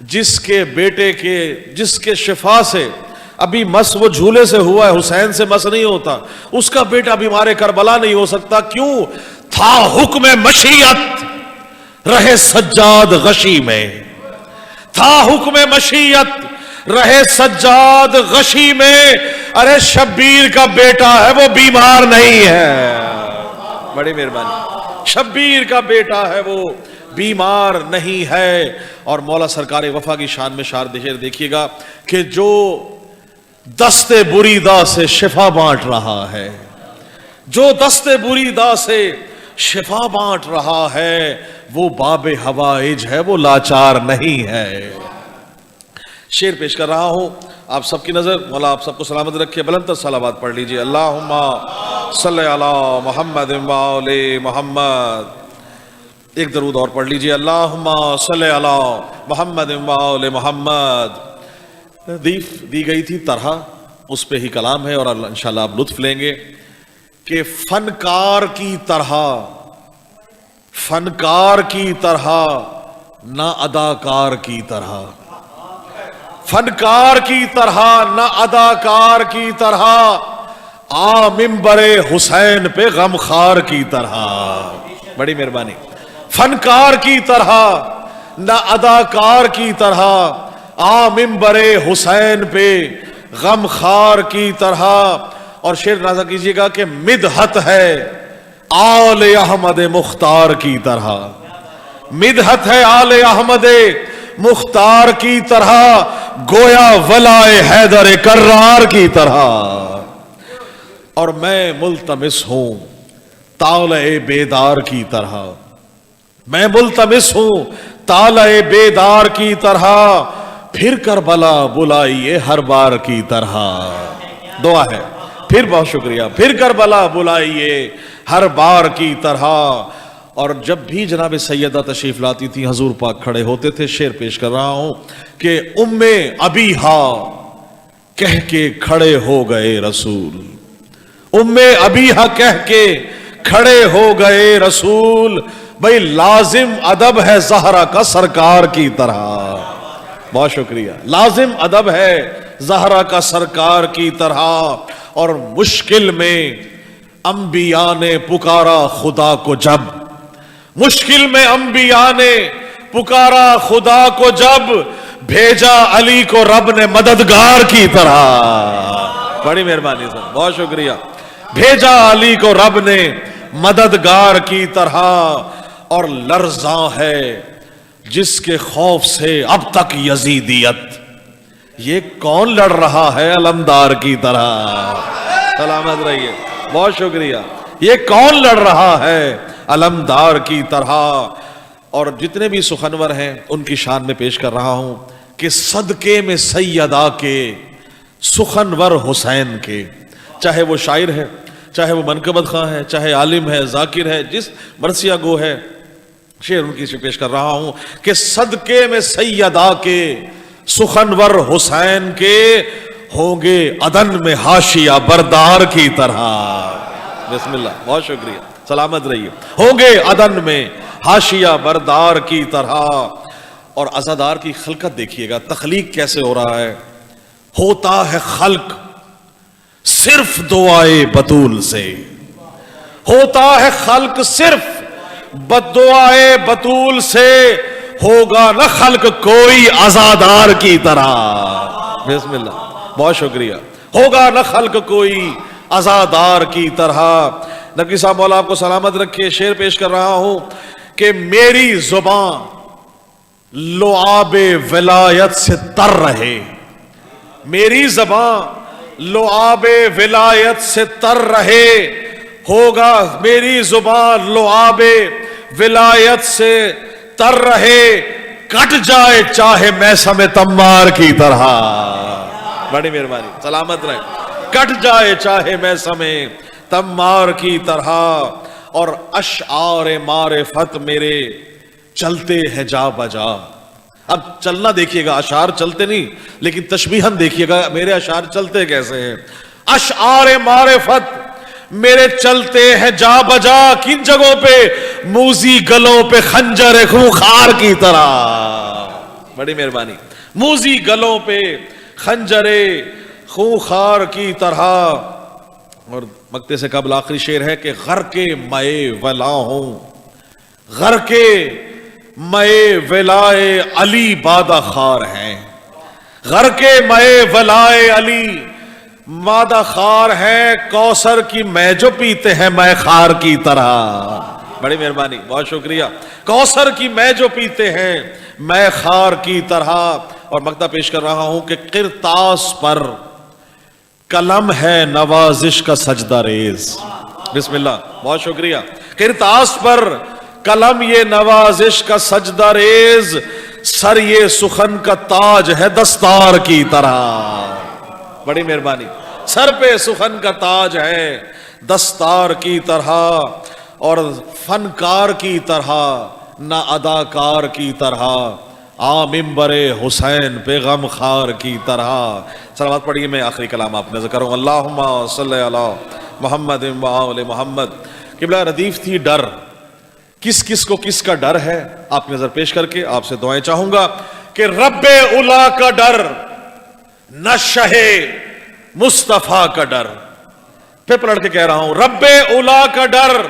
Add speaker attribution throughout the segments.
Speaker 1: جس کے شفا سے ابھی مس وہ جھولے سے ہوا ہے، حسین سے مس نہیں ہوتا، اس کا بیٹا بیمار کربلا نہیں ہو سکتا. کیوں؟ تھا حکم مشیت رہے سجاد غشی میں، تھا حکم مشیت رہے سجاد غشی میں. ارے شبیر کا بیٹا ہے وہ بیمار نہیں ہے. بڑی مہربانی. شبیر کا بیٹا ہے وہ بیمار نہیں ہے. اور مولا سرکار وفا کی شان میں شعر دیکھیے گا کہ جو دستے بریدہ سے شفا بانٹ رہا ہے، جو دستے بریدہ سے شفا بانٹ رہا ہے، وہ باب ہوائج ہے، وہ لاچار نہیں ہے. شعر پیش کر رہا ہوں، آپ سب کی نظر مولا آپ سب کو سلامت رکھے. بلند تر صلوات پڑھ لیجئے. اللہم صلی علی محمد و آل محمد. ایک درود اور پڑھ لیجئے. اللہم صلی علی محمد و آل محمد. دی گئی تھی طرح، اس پہ ہی کلام ہے اور انشاءاللہ آپ لطف لیں گے کہ فنکار کی طرح نہ اداکار کی طرح، فنکار کی طرح نہ اداکار کی طرح، آ منبر حسین پہ غمخوار کی طرح. بڑی مہربانی. فنکار کی طرح نہ اداکار کی طرح، آ منبر حسین پہ غمخوار کی طرح. اور شعر نازا کیجئے گا کہ مدحت ہے آل احمد مختار کی طرح، مدحت ہے آل احمد مختار کی طرح، گویا ولائے حیدر کرار کی طرح. اور میں ملتمس ہوں طالع بیدار کی طرح، میں ملتمس ہوں طالع بیدار کی طرح، پھر کربلا بلائیے ہر بار کی طرح. دعا ہے. پھر بہت شکریہ. پھر کربلا بلائیے ہر بار کی طرح. اور جب بھی جناب سیدہ تشریف لاتی تھی حضور پاک کھڑے ہوتے تھے. شعر پیش کر رہا ہوں کہ ام ابیہا کہہ کے کھڑے ہو گئے رسول، ام ابیہا کہہ کے کھڑے ہو گئے رسول. بھئی لازم ادب ہے زہرا کا سرکار کی طرح. بہت شکریہ. لازم ادب ہے زہرا کا سرکار کی طرح. اور مشکل میں انبیاء نے پکارا خدا کو جب، مشکل میں انبیاء نے پکارا خدا کو جب، بھیجا علی کو رب نے مددگار کی طرح. بڑی مہربانی سر. بہت شکریہ. بھیجا علی کو رب نے مددگار کی طرح. اور لرزاں ہے جس کے خوف سے اب تک یزیدیت، یہ کون لڑ رہا ہے علمدار کی طرح. سلامت رہیے. بہت شکریہ. یہ کون لڑ رہا ہے علمدار کی طرح. اور جتنے بھی سخنور ہیں ان کی شان میں پیش کر رہا ہوں کہ صدقے میں سیدہ کے سخنور حسین کے، چاہے وہ شاعر ہے، چاہے وہ منقبت خواں ہے، چاہے عالم ہے، ذاکر ہے، جس مرثیہ گو ہے، شعر ان کی سے پیش کر رہا ہوں کہ صدقے میں سیدہ کے سخنور حسین کے، ہوں گے عدن میں حاشیہ بردار کی طرح. بسم اللہ. بہت شکریہ. سلامت رہیے. ہوں گے عدن میں حاشیہ بردار کی طرح. اور عزادار کی خلقت دیکھیے گا، تخلیق کیسے ہو رہا ہے. ہوتا ہے خلق صرف دعائے بطول سے، ہوتا ہے خلق صرف دعائے بطول سے، ہوگا نہ خلق کوئی عزادار کی طرح. بسم اللہ. بہت شکریہ. ہوگا نہ خلق کوئی عزادار کی طرح. نبی صاحب مولا آپ کو سلامت رکھے. شعر پیش کر رہا ہوں کہ میری زبان لعاب ولایت سے تر رہے، میری زبان لعاب ولایت سے تر رہے، ہوگا میری زبان لعاب ولایت سے تر رہے، کٹ جائے چاہے میثم تمار کی طرح. بڑی مہربانی. سلامت رہے. کٹ جائے چاہے میثم تمار کی طرح. اور اشعار معرفت میرے چلتے ہیں جا بجا. اب چلنا دیکھیے گا، اشعار چلتے نہیں لیکن تشبیہن دیکھیے گا میرے اشعار چلتے کیسے ہیں. اشعار معرفت میرے چلتے ہیں جا بجا، کن جگہوں پہ؟ موزی گلوں پہ خنجر خونخوار کی طرح. بڑی مہربانی. موزی گلوں پہ خنجرے خونخار کی طرح. اور مقطع سے قبل آخری شعر ہے کہ غرقے مئے ولا ہوں, غرقے مئے ولائے علی بادہ خار ہیں, غرقے مئے ولائے علی مادہ خار ہیں, کوثر کی میں جو پیتے ہیں میں خار کی طرح. بڑی مہربانی, بہت شکریہ. کوثر کی میں جو پیتے ہیں میں خار کی طرح. اور مقطع پیش کر رہا ہوں کہ قرطاس پر قلم ہے نوازش کا سجدہ ریز. بسم اللہ, بہت شکریہ. قرطاس پر قلم یہ نوازش کا سجدہ ریز, سر یہ سخن کا تاج ہے دستار کی طرح. بڑی مہربانی. سر پہ سخن کا تاج ہے دستار کی طرح, اور فنکار کی طرح نہ اداکار کی طرح, منبر حسین پہ غم خار کی طرح. صلوات پڑھیے, میں آخری کلام آپ نظر کروں. اللہم صلی علی محمد و آل محمد. قبلہ ردیف تھی ڈر, کس کس کو کس کا ڈر ہے آپ نظر پیش کر کے آپ سے دعائیں چاہوں گا کہ رب اولا کا ڈر, نہ شہ مصطفیٰ کا ڈر. پھر پلٹ کے کہہ رہا ہوں, رب اولا کا ڈر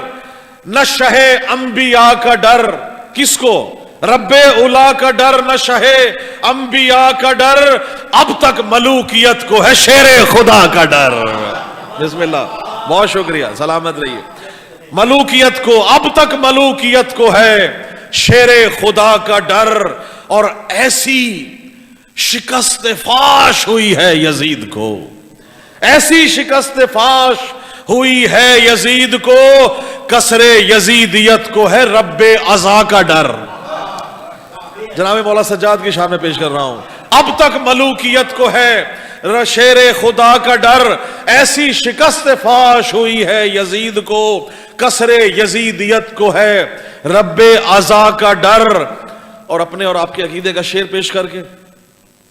Speaker 1: نہ شہ انبیاء کا ڈر. کس کو؟ رب اولا کا ڈر نہ شہ انبیاء کا ڈر, اب تک ملوکیت کو ہے شیر خدا کا ڈر. بسم اللہ, بہت شکریہ, سلامت رہیے. ملوکیت کو, اب تک ملوکیت کو ہے شیر خدا کا ڈر. اور ایسی شکست فاش ہوئی ہے یزید کو, ایسی شکست فاش ہوئی ہے یزید کو, کسر یزیدیت کو ہے رب عزا کا ڈر. جناب مولا سجاد کی شان میں پیش کر رہا ہوں, اب تک ملوکیت کو ہے شیر خدا کا ڈر, ایسی شکست فاش ہوئی ہے یزید کو, کسر یزیدیت کو ہے رب عزا کا ڈر. اور اپنے اور آپ کے عقیدے کا شعر پیش کر کے,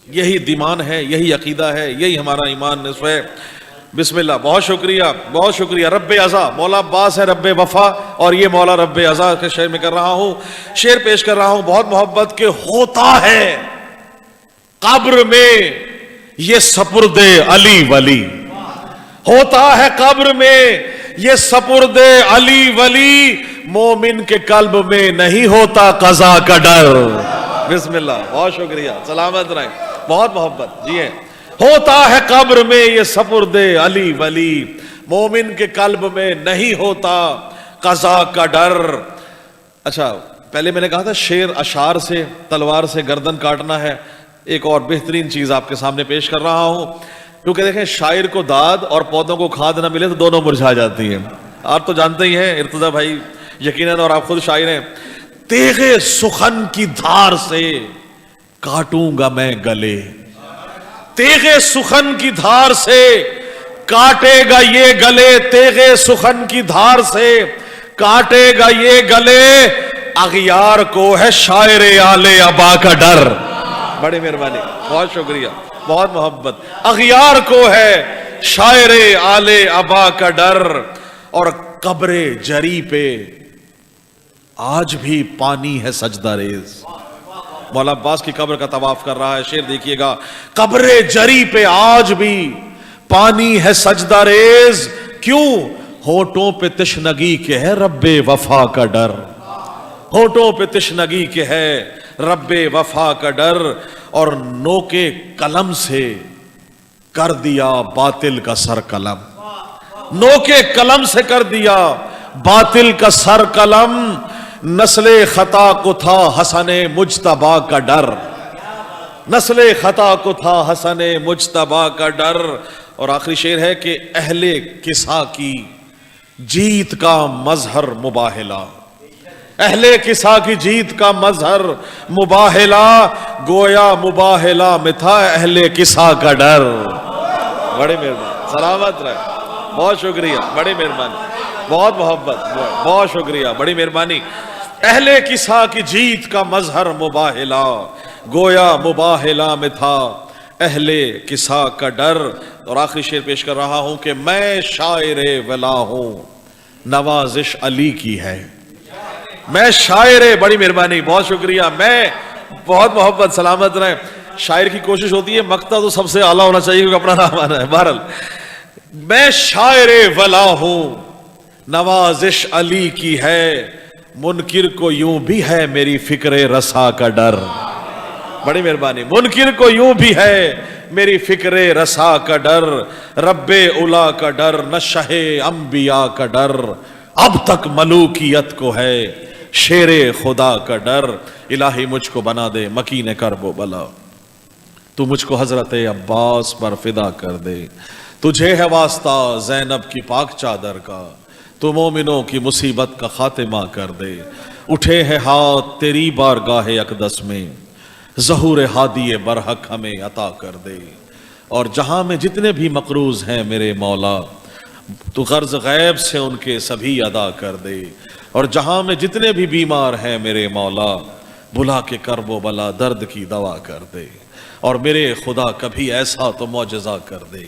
Speaker 1: یہی دیمان ہے, یہی عقیدہ ہے, یہی ہمارا ایمان نصف ہے. بسم اللہ, بہت شکریہ, بہت شکریہ. رب عزا, مولا عباس ہے رب وفا, اور یہ مولا رب عزا کے شعر میں کر رہا ہوں, شعر پیش کر رہا ہوں بہت محبت کے. ہوتا ہے قبر میں یہ سپرد علی ولی, ہوتا ہے قبر میں یہ سپرد علی ولی, مومن کے قلب میں نہیں ہوتا قضا کا ڈر. بسم اللہ, بہت شکریہ, سلامت رہیں, بہت محبت. جی ہیں, ہوتا ہے قبر میں یہ سپرد علی ولی, مومن کے قلب میں نہیں ہوتا قضا کا ڈر. اچھا, پہلے میں نے کہا تھا شعر اشعار سے, تلوار سے گردن کاٹنا ہے. ایک اور بہترین چیز آپ کے سامنے پیش کر رہا ہوں, کیونکہ دیکھیں شاعر کو داد اور پودوں کو کھاد نہ ملے تو دونوں مرجھا جاتی ہیں. آپ تو جانتے ہی ہیں ارتضیٰ بھائی یقیناً, اور آپ خود شاعر ہیں. تیغ سخن کی دھار سے کاٹوں گا میں گلے, تیغ سخن کی دھار سے کاٹے گا یہ گلے, تیغ سخن کی دھار سے کاٹے گا یہ گلے, اغیار کو ہے شاعر آل ابا کا ڈر. بڑی مہربانی, بہت شکریہ, بہت محبت. اغیار کو ہے شاعر آل ابا کا ڈر, اور قبر جری پہ آج بھی پانی ہے سجدہ ریز. مولا عباس کی قبر کا طواف کر رہا ہے, شعر دیکھیے گا. قبر جری پہ آج بھی پانی ہے سجدہ ریز, کیوں؟ ہونٹوں پہ تشنگی کے ہے رب وفا کا ڈر, ہونٹوں پہ تشنگی کے ہے رب وفا کا ڈر. اور نو کے قلم سے کر دیا باطل کا سر قلم, نو کے قلم سے کر دیا باطل کا سر قلم, نسل خطا کو تھا حسن مجتبی کا ڈر, نسل خطا کو تھا حسن مجتبی کا ڈر. اور آخری شعر ہے کہ اہل کسا کی جیت کا مظہر مباہلا, اہل کسا کی جیت کا مظہر مباہلا, گویا مباہلا میں تھا اہل کسا کا ڈر. بڑی مہربانی, سلامت رہے, بہت شکریہ, بڑی مہربانی, بہت محبت, بہت شکریہ, بڑی مہربانی. اہل کسا کی جیت کا مظہر مباہلا, گویا مباہلا میں تھا اہل کسا کا ڈر. اور آخری شعر پیش کر رہا ہوں کہ میں شاعر ولا ہوں, نوازش علی کی ہے. میں شاعر, بڑی مہربانی, بہت شکریہ, میں بہت محبت، سلامت رہیں. شاعر کی کوشش ہوتی ہے مقطع تو سب سے اعلیٰ ہونا چاہیے کیونکہ اپنا نام آنا ہے. بہرحال میں شاعر ولا ہوں، نوازش علی کی ہے، منکر کو یوں بھی ہے میری فکر رسا کا ڈر. بڑی مہربانی. منکر کو یوں بھی ہے میری فکر رسا کا ڈر، رب اولا کا ڈر، نہ شہ انبیاء کا ڈر، اب تک ملوکیت کو ہے شیر خدا کا ڈر. الہی مجھ کو بنا دے مکین کرب و بلا، تو مجھ کو حضرت عباس پر فدا کر دے. تجھے ہے واسطہ زینب کی پاک چادر کا، تو مومنوں کی مصیبت کا خاتمہ کر دے. اٹھے ہے ہاتھ تیری بارگاہ اقدس میں، ظہور ہادی برحق ہمیں عطا کر دے. اور جہاں میں جتنے بھی مقروض ہیں میرے مولا، تو قرض غیب سے ان کے سبھی ادا کر دے. اور جہاں میں جتنے بھی بیمار ہیں میرے مولا، بلا کے کرب و بلا درد کی دوا کر دے. اور میرے خدا کبھی ایسا تو معجزہ کر دے،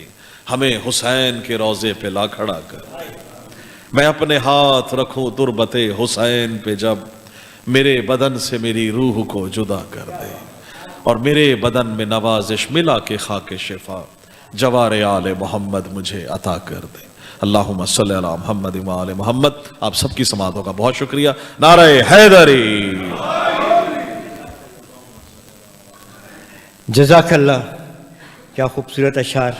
Speaker 1: ہمیں حسین کے روضے پہ لا کھڑا کر دے. میں اپنے ہاتھ رکھوں تربت حسین پہ جب، میرے بدن سے میری روح کو جدا کر دے. اور میرے بدن میں نوازش ملا کے خاک شفا، جوار آل محمد مجھے عطا کر دے. اللہم صلی علی محمد و آل محمد. آپ سب کی سماعتوں کا بہت شکریہ. نعرہ حیدری.
Speaker 2: جزاک اللہ، کیا خوبصورت اشعار.